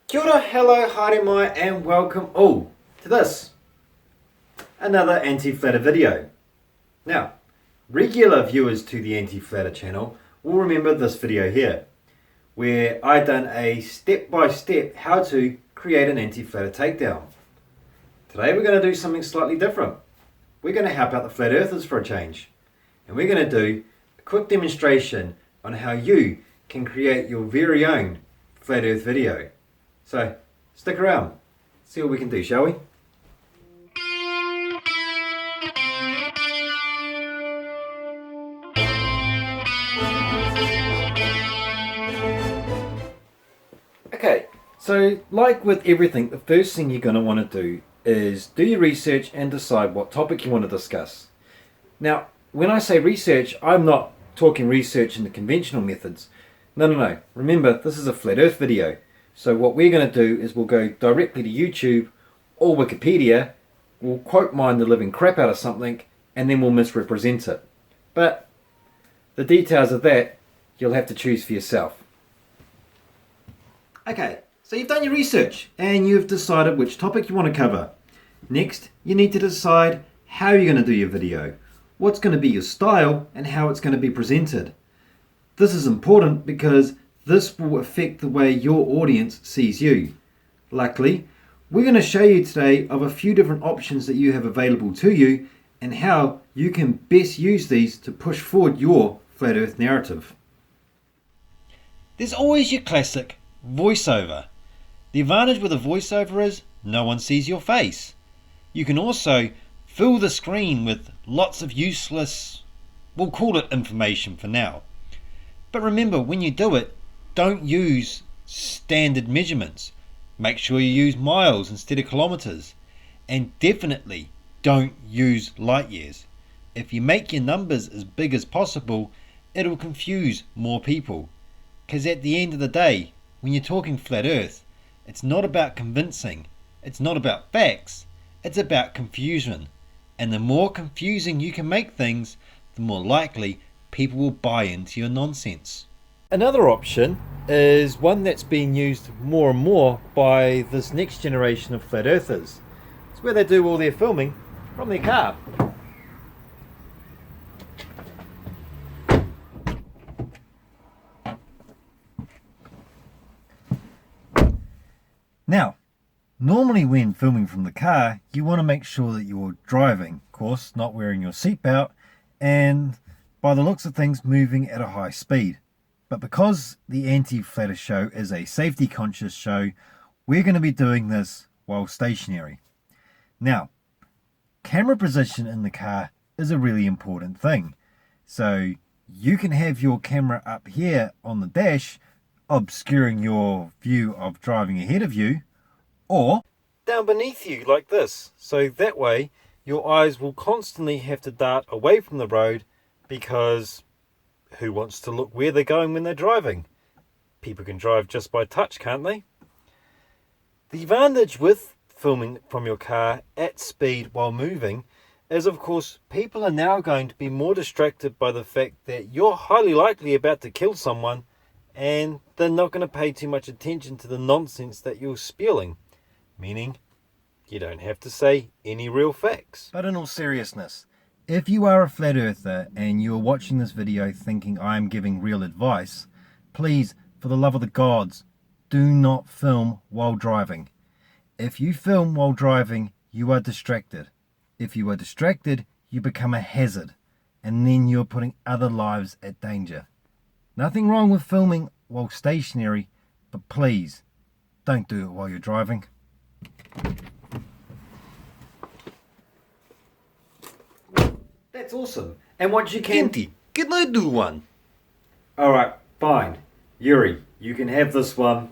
Kia ora, hello, haere mai, and welcome all to this, another anti-flatter video. Now, regular viewers to the anti-flatter channel will remember this video here, where I done a step-by-step how to create an anti-flatter takedown. Today we're going to do something slightly different. We're going to help out the flat earthers for a change, and we're going to do a quick demonstration on how you can create your very own flat earth video. So, stick around, see what we can do, shall we? Okay, so like with everything, the first thing you're going to want to do is do your research and decide what topic you want to discuss. Now, when I say research, I'm not talking research in the conventional methods. No. Remember, this is a flat earth video. So what we're going to do is we'll go directly to YouTube or Wikipedia, we'll quote mine the living crap out of something, and then we'll misrepresent it. But the details of that, you'll have to choose for yourself. Okay, so you've done your research and you've decided which topic you want to cover. Next, you need to decide how you're going to do your video, what's going to be your style, and how it's going to be presented. This is important because this will affect the way your audience sees you. Luckily, we're going to show you today of a few different options that you have available to you and how you can best use these to push forward your flat earth narrative. There's always your classic voiceover. The advantage with a voiceover is no one sees your face. You can also fill the screen with lots of useless, we'll call it information for now. But remember, when you do it, don't use standard measurements. Make sure you use miles instead of kilometers. And definitely don't use light years. If you make your numbers as big as possible, it'll confuse more people. Because at the end of the day, when you're talking flat earth, it's not about convincing. It's not about facts. It's about confusion. And the more confusing you can make things, the more likely people will buy into your nonsense. Another option is one that's being used more and more by this next generation of flat earthers. It's where they do all their filming from their car. Now, normally when filming from the car, you want to make sure that you're driving, of course, not wearing your seatbelt, and by the looks of things, moving at a high speed. But because the Anti-Flatter show is a safety conscious show, we're going to be doing this while stationary. Now, camera position in the car is a really important thing. So you can have your camera up here on the dash, obscuring your view of driving ahead of you, or down beneath you like this. So that way your eyes will constantly have to dart away from the road, because who wants to look where they're going when they're driving? People can drive just by touch, can't they? The advantage with filming from your car at speed while moving is, of course, people are now going to be more distracted by the fact that you're highly likely about to kill someone, and they're not going to pay too much attention to the nonsense that you're spewing, meaning you don't have to say any real facts. But in all seriousness, if you are a flat earther and you're watching this video thinking I'm giving real advice, please, for the love of the gods, do not film while driving. If you film while driving, you are distracted. If you are distracted, you become a hazard, and then you're putting other lives at danger. Nothing wrong with filming while stationary, but please, don't do it while you're driving. That's awesome. And once you can... Kenty, can I do one? Alright, fine. Yuri, you can have this one.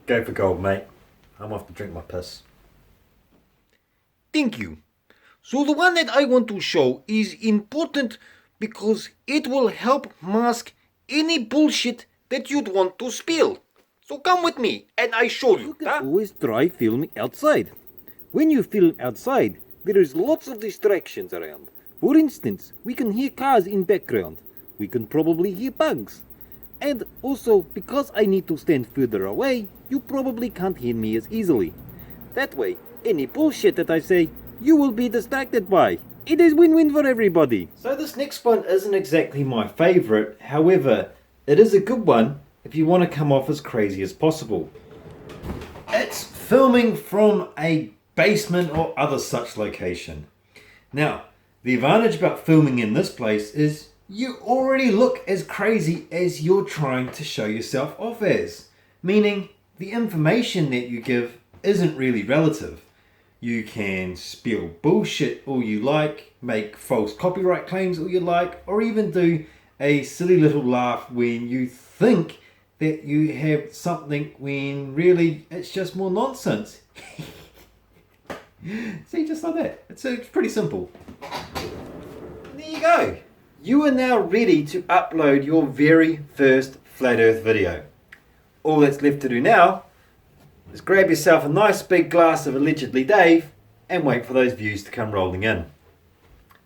Go for gold, mate. I'm off to drink my piss. Thank you. So the one that I want to show is important because it will help mask any bullshit that you'd want to spill. So come with me and I show you. You can always try filming outside. When you film outside, there is lots of distractions around. For instance, we can hear cars in background. We can probably hear bugs. And also, because I need to stand further away, you probably can't hear me as easily. That way, any bullshit that I say, you will be distracted by. It is win-win for everybody. So this next one isn't exactly my favourite, however, it is a good one if you want to come off as crazy as possible. It's filming from a basement or other such location. Now, the advantage about filming in this place is you already look as crazy as you're trying to show yourself off as, meaning the information that you give isn't really relative. You can spill bullshit all you like, make false copyright claims all you like, or even do a silly little laugh when you think that you have something when really it's just more nonsense. See, just like that. It's pretty simple. There you go. You are now ready to upload your very first Flat Earth video. All that's left to do now is grab yourself a nice big glass of Allegedly Dave and wait for those views to come rolling in.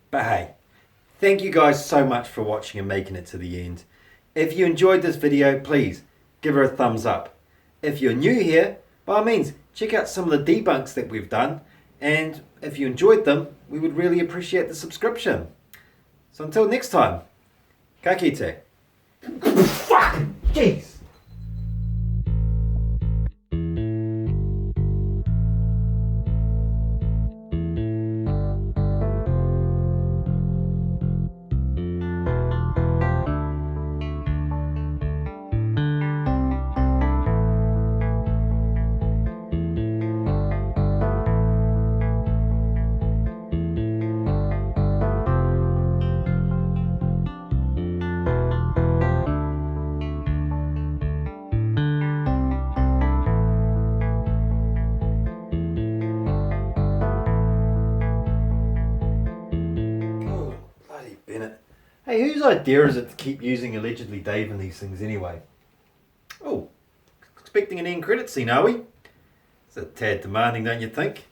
But hey, thank you guys so much for watching and making it to the end. If you enjoyed this video, please give her a thumbs up. If you're new here, by all means, check out some of the debunks that we've done. And if you enjoyed them, we would really appreciate the subscription. So until next time, ka kite. Fuck! Jeez! Hey, whose idea is it to keep using Allegedly Dave in these things anyway? Oh, expecting an end credit scene, are we? It's a tad demanding, don't you think?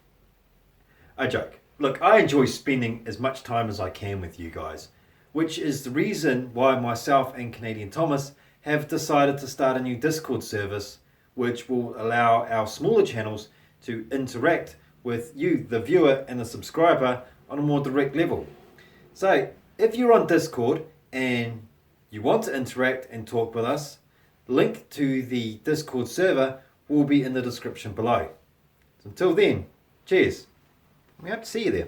I joke. Look, I enjoy spending as much time as I can with you guys, which is the reason why myself and Canadian Thomas have decided to start a new Discord service, which will allow our smaller channels to interact with you, the viewer and the subscriber, on a more direct level. So, if you're on Discord and you want to interact and talk with us, link to the Discord server will be in the description below. So until then, cheers. We hope to see you there.